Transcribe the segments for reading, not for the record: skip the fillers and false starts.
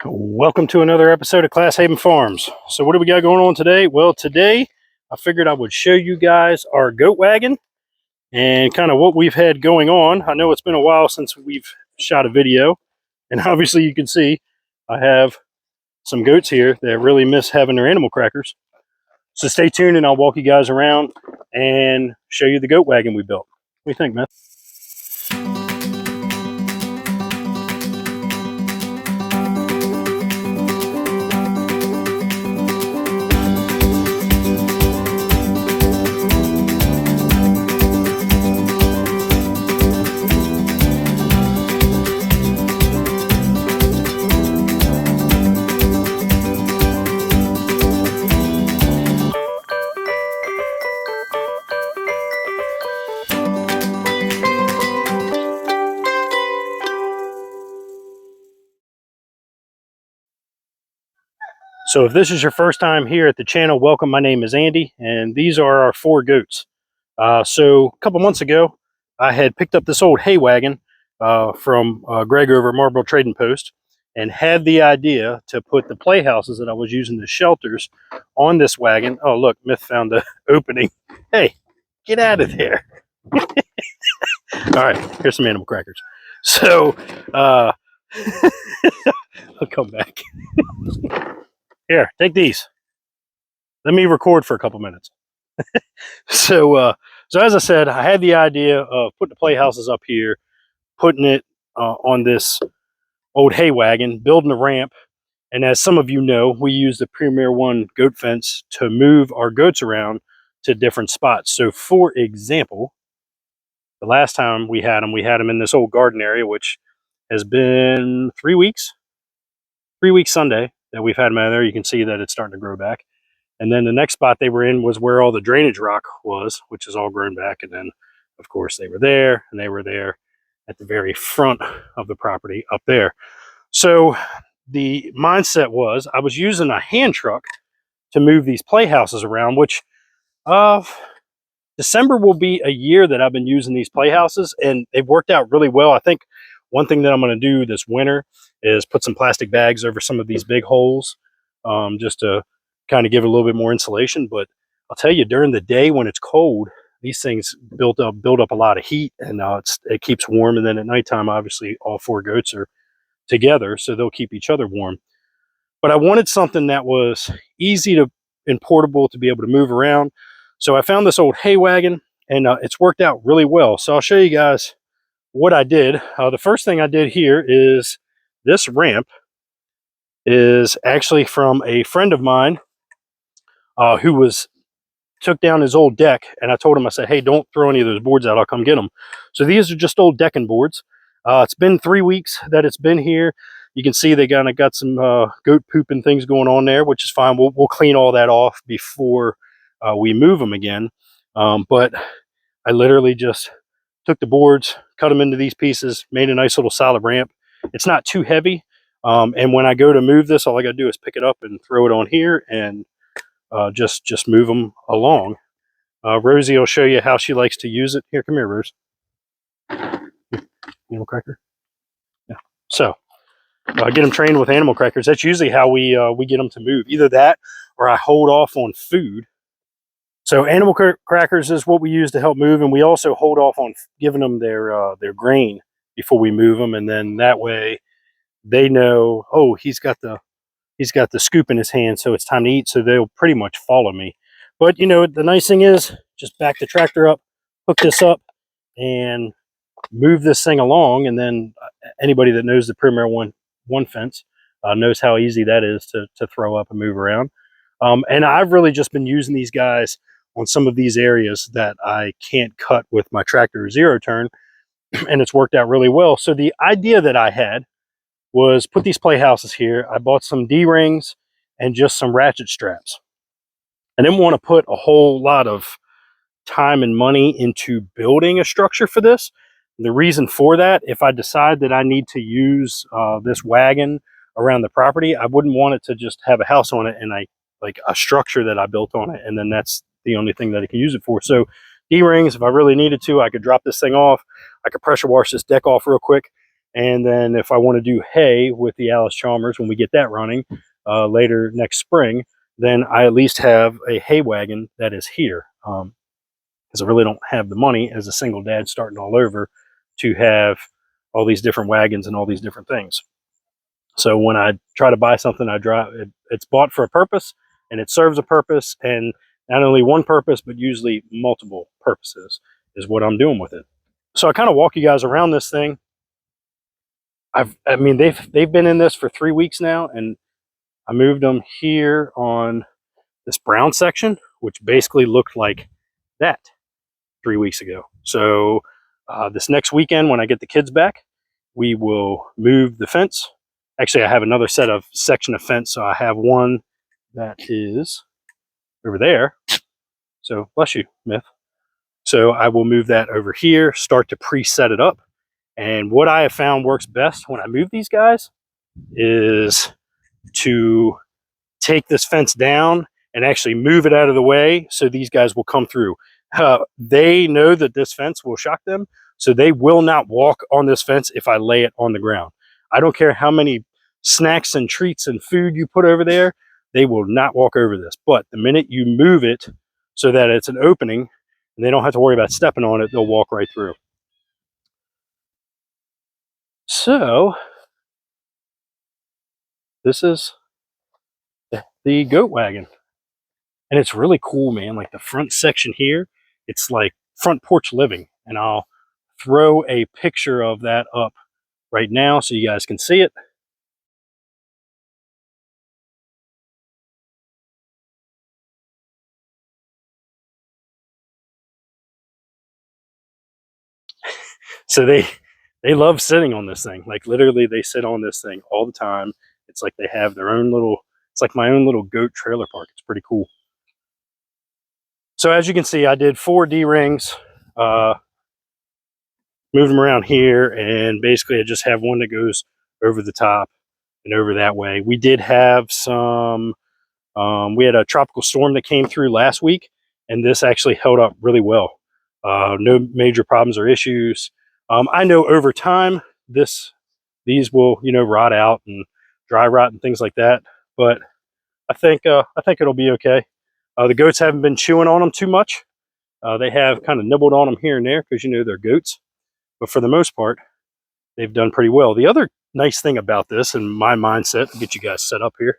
Welcome to another episode of Class Haven Farms. So what do we got going on today? Well, today I figured I would show you guys our goat wagon and kind of what we've had going on. I know it's been a while since we've shot a video, and obviously you can see I have some goats here that really miss having their animal crackers. So stay tuned and I'll walk you guys around and show you the goat wagon we built. What do you think, man? So if this is your first time here at the channel, welcome. My name is Andy, and these are our 4 goats. So a couple months ago, I had picked up this old hay wagon from Greg over at Marlboro Trading Post and had the idea to put the playhouses that I was using as shelters on this wagon. Oh, look, Myth found the opening. Hey, get out of there. All right, here's some animal crackers. So I'll come back. Here, take these. Let me record for a couple minutes. So as I said, I had the idea of putting the playhouses up here, putting it on this old hay wagon, building a ramp. And as some of you know, we use the Premier One goat fence to move our goats around to different spots. So for example, the last time we had them in this old garden area, which has been 3 weeks, 3 weeks Sunday that we've had them out there. You can see that it's starting to grow back. And then the next spot they were in was where all the drainage rock was, which is all grown back. And then, of course, they were there, and they were there at the very front of the property up there. So the mindset was I was using a hand truck to move these playhouses around, which December will be a year that I've been using these playhouses, and they've worked out really well. I think one thing that I'm going to do this winter is put some plastic bags over some of these big holes, just to kind of give it a little bit more insulation. But I'll tell you, during the day when it's cold, these things build up a lot of heat, and it keeps warm. And then at nighttime, obviously, all 4 goats are together, so they'll keep each other warm. But I wanted something that was easy to and portable to be able to move around. So I found this old hay wagon, and it's worked out really well. So I'll show you guys what I did. The first thing I did here is this ramp is actually from a friend of mine who took down his old deck, and I told him, I said, hey, don't throw any of those boards out, I'll come get them. So these are just old decking boards. It's been 3 weeks that it's been here. You can see they kind of got some goat poop and things going on there, which is fine. We'll clean all that off before we move them again. But I literally just took the boards, cut them into these pieces, made a nice little solid ramp. It's not too heavy. And when I go to move this, all I got to do is pick it up and throw it on here and just move them along. Rosie will show you how she likes to use it. Here, come here, Rose. Animal cracker. Yeah. So get them trained with animal crackers. That's usually how we get them to move. Either that, or I hold off on food. So animal crackers is what we use to help move, and we also hold off on giving them their grain before we move them, and then that way they know, oh, he's got the scoop in his hand, so it's time to eat. So they'll pretty much follow me. But you know, the nice thing is, just back the tractor up, hook this up, and move this thing along. And then anybody that knows the Premier One fence knows how easy that is to throw up and move around. And I've really just been using these guys on some of these areas that I can't cut with my tractor zero turn, and it's worked out really well. So the idea that I had was put these playhouses here. I bought some D-rings and just some ratchet straps. I didn't want to put a whole lot of time and money into building a structure for this. And the reason for that, if I decide that I need to use this wagon around the property, I wouldn't want it to just have a house on it and like a structure that I built on it, and then that's the only thing that I can use it for. So D-rings, if I really needed to, I could drop this thing off. I could pressure wash this deck off real quick, And then if I want to do hay with the Alice Chalmers when we get that running later next spring, then I at least have a hay wagon that is here. Because I really don't have the money as a single dad starting all over to have all these different wagons and all these different things. So when I try to buy something, I drive it's bought for a purpose and it serves a purpose, and not only one purpose but usually multiple purposes is what I'm doing with it. So I kind of walk you guys around this thing. I mean they've been in this for 3 weeks now, and I moved them here on this brown section, which basically looked like that 3 weeks ago. So this next weekend when I get the kids back, we will move the fence. Actually, I have another section of fence. So I have one that is over there. So bless you, Myth. So I will move that over here, start to preset it up. And what I have found works best when I move these guys is to take this fence down and actually move it out of the way so these guys will come through. They know that this fence will shock them, so they will not walk on this fence if I lay it on the ground. I don't care how many snacks and treats and food you put over there, they will not walk over this. But the minute you move it so that it's an opening and they don't have to worry about stepping on it, they'll walk right through. So this is the goat wagon. And it's really cool, man. Like the front section here, it's like front porch living. And I'll throw a picture of that up right now so you guys can see it. So they love sitting on this thing. Like literally they sit on this thing all the time. It's like they have their own little, it's like my own little goat trailer park. It's pretty cool. So as you can see, I did 4 D-rings, moved them around here, and basically I just have one that goes over the top and over that way. We did have some, we had a tropical storm that came through last week, and this actually held up really well. No major problems or issues. I know over time these will rot out and dry rot and things like that, but I think it'll be okay. The goats haven't been chewing on them too much. They have kind of nibbled on them here and there because they're goats, but for the most part, they've done pretty well. The other nice thing about this, and my mindset, to get you guys set up here,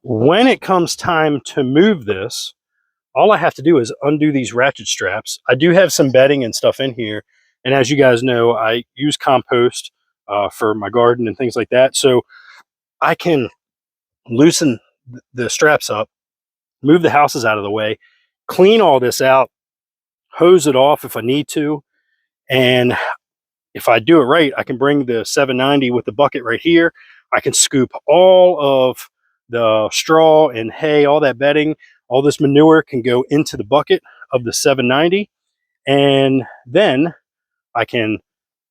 when it comes time to move this, all I have to do is undo these ratchet straps. I do have some bedding and stuff in here, and as you guys know, I use compost for my garden and things like that. So I can loosen the straps up, move the houses out of the way, clean all this out, hose it off if I need to, and if I do it right, I can bring the 790 with the bucket right here. I can scoop all of the straw and hay, all that bedding, all this manure can go into the bucket of the 790. And then I can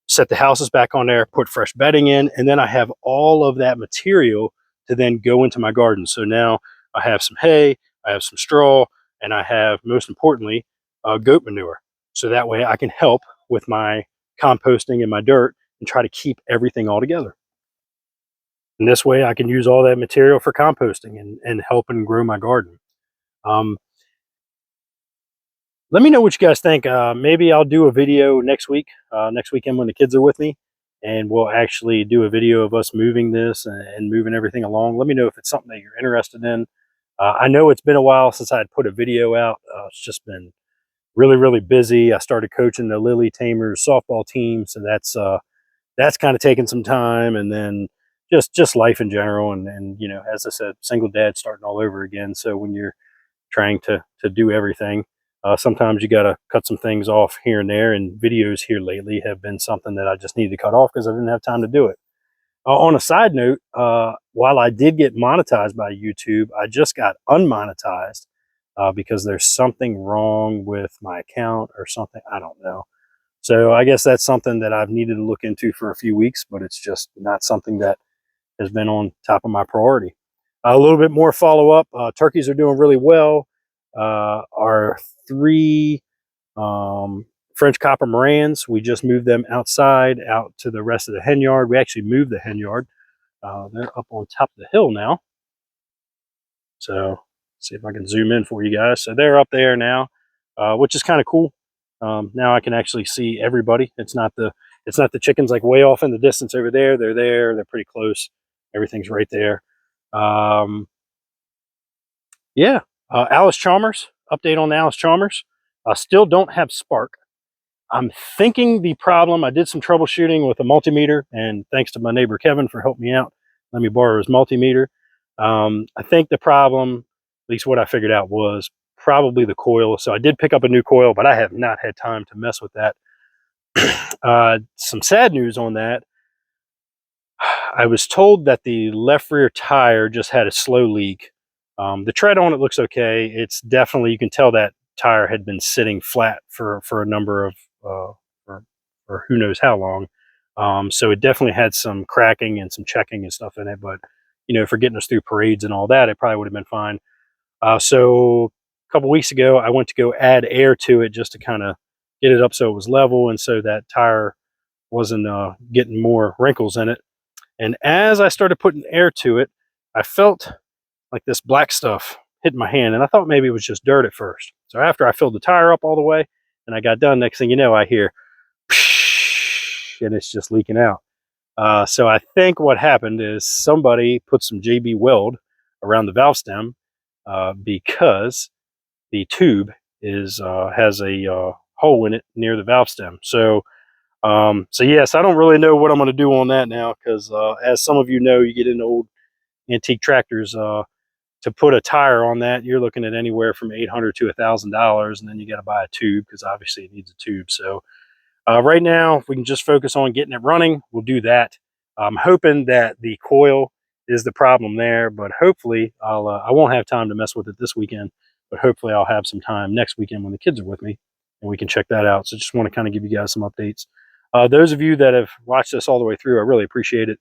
set the houses back on there, put fresh bedding in, and then I have all of that material to then go into my garden. So now I have some hay, I have some straw, and I have, most importantly, goat manure. So that way I can help with my composting and my dirt and try to keep everything all together. And this way I can use all that material for composting and helping grow my garden. Um, Let me know what you guys think. Maybe I'll do a video next weekend when the kids are with me, and we'll actually do a video of us moving this and moving everything along. Let me know if it's something that you're interested in. I know it's been a while since I had put a video out. It's just been really, really busy. I started coaching the Lily Tamers softball team, so that's kind of taken some time, and then just life in general, and as I said, single dad starting all over again. So when you're trying to do everything, sometimes you got to cut some things off here and there, and videos here lately have been something that I just need to cut off because I didn't have time to do it. On a side note, while I did get monetized by YouTube, I just got unmonetized because there's something wrong with my account or something. I don't know. So I guess that's something that I've needed to look into for a few weeks, but it's just not something that has been on top of my priority. A little bit more follow up. Turkeys are doing really well. Our 3 French copper Morans, we just moved them outside, out to the rest of the hen yard. We actually moved the hen yard. They're up on top of the hill now. So see if I can zoom in for you guys. So they're up there now, which is kind of cool. Now I can actually see everybody. It's not the chickens like way off in the distance over there. They're there. They're pretty close. Everything's right there. Yeah. Alice Chalmers. Update on Alice Chalmers. Still don't have spark. I'm thinking the problem, I did some troubleshooting with a multimeter, and thanks to my neighbor Kevin for helping me out. Let me borrow his multimeter. I think the problem, at least what I figured out, was probably the coil. So I did pick up a new coil, but I have not had time to mess with that. Some sad news on that. I was told that the left rear tire just had a slow leak. The tread on it looks okay. It's definitely, you can tell that tire had been sitting flat for a number of for who knows how long. So it definitely had some cracking and some checking and stuff in it, but for getting us through parades and all that, it probably would have been fine. So a couple weeks ago, I went to go add air to it just to kind of get it up so it was level, and so that tire wasn't getting more wrinkles in it. And as I started putting air to it, I felt like this black stuff hit my hand, and I thought maybe it was just dirt at first. So after I filled the tire up all the way and I got done, next thing you know, I hear and it's just leaking out. So I think what happened is somebody put some JB weld around the valve stem because the tube has a hole in it near the valve stem. So yes, I don't really know what I'm going to do on that now, because as some of you know, you get into old antique tractors, to put a tire on that, you're looking at anywhere from $800 to $1,000, and then you got to buy a tube because obviously it needs a tube. So right now, if we can just focus on getting it running, we'll do that. I'm hoping that the coil is the problem there, but hopefully I won't have time to mess with it this weekend, but hopefully I'll have some time next weekend when the kids are with me and we can check that out. So just want to kind of give you guys some updates. Those of you that have watched this all the way through, I really appreciate it.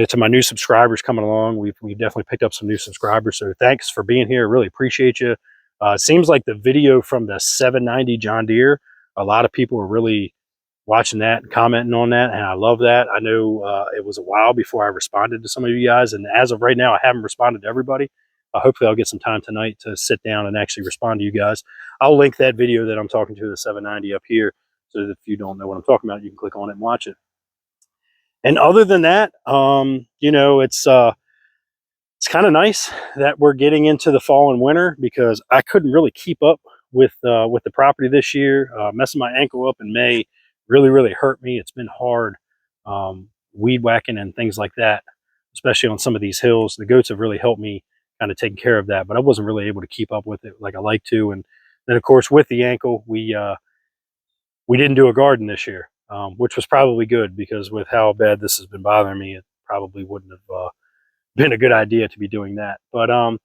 To my new subscribers coming along, we've definitely picked up some new subscribers. So thanks for being here. Really appreciate you. It seems like the video from the 790 John Deere, a lot of people are really watching that and commenting on that, and I love that. I know it was a while before I responded to some of you guys, and as of right now, I haven't responded to everybody. Hopefully I'll get some time tonight to sit down and actually respond to you guys. I'll link that video that I'm talking to, the 790, up here, so that if you don't know what I'm talking about, you can click on it and watch it. And other than that, it's kind of nice that we're getting into the fall and winter, because I couldn't really keep up with the property this year. Messing my ankle up in May really hurt me. It's been hard, weed whacking and things like that, especially on some of these hills. The goats have really helped me kind of take care of that, but I wasn't really able to keep up with it like I like to. And then of course with the ankle, we didn't do a garden this year, which was probably good, because with how bad this has been bothering me, it probably wouldn't have been a good idea to be doing that. But a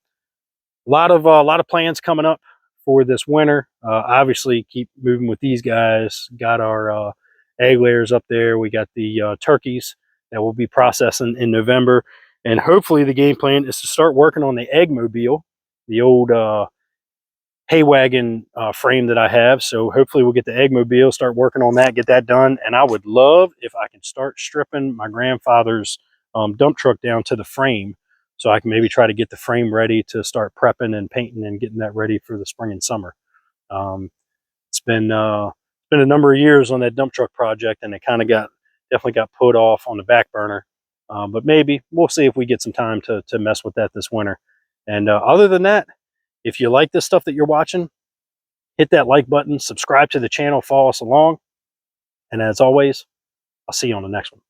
lot of plans coming up for this winter. Obviously, keep moving with these guys. Got our egg layers up there. We got the turkeys that we'll be processing in November, and hopefully the game plan is to start working on the egg mobile, the old hay wagon frame that I have. So hopefully we'll get the egg mobile, start working on that, get that done. And I would love if I can start stripping my grandfather's dump truck down to the frame, so I can maybe try to get the frame ready to start prepping and painting and getting that ready for the spring and summer. It's been a number of years on that dump truck project, and it kind of definitely got put off on the back burner. But maybe we'll see if we get some time to mess with that this winter. And other than that, if you like this stuff that you're watching, hit that like button, subscribe to the channel, follow us along. And as always, I'll see you on the next one.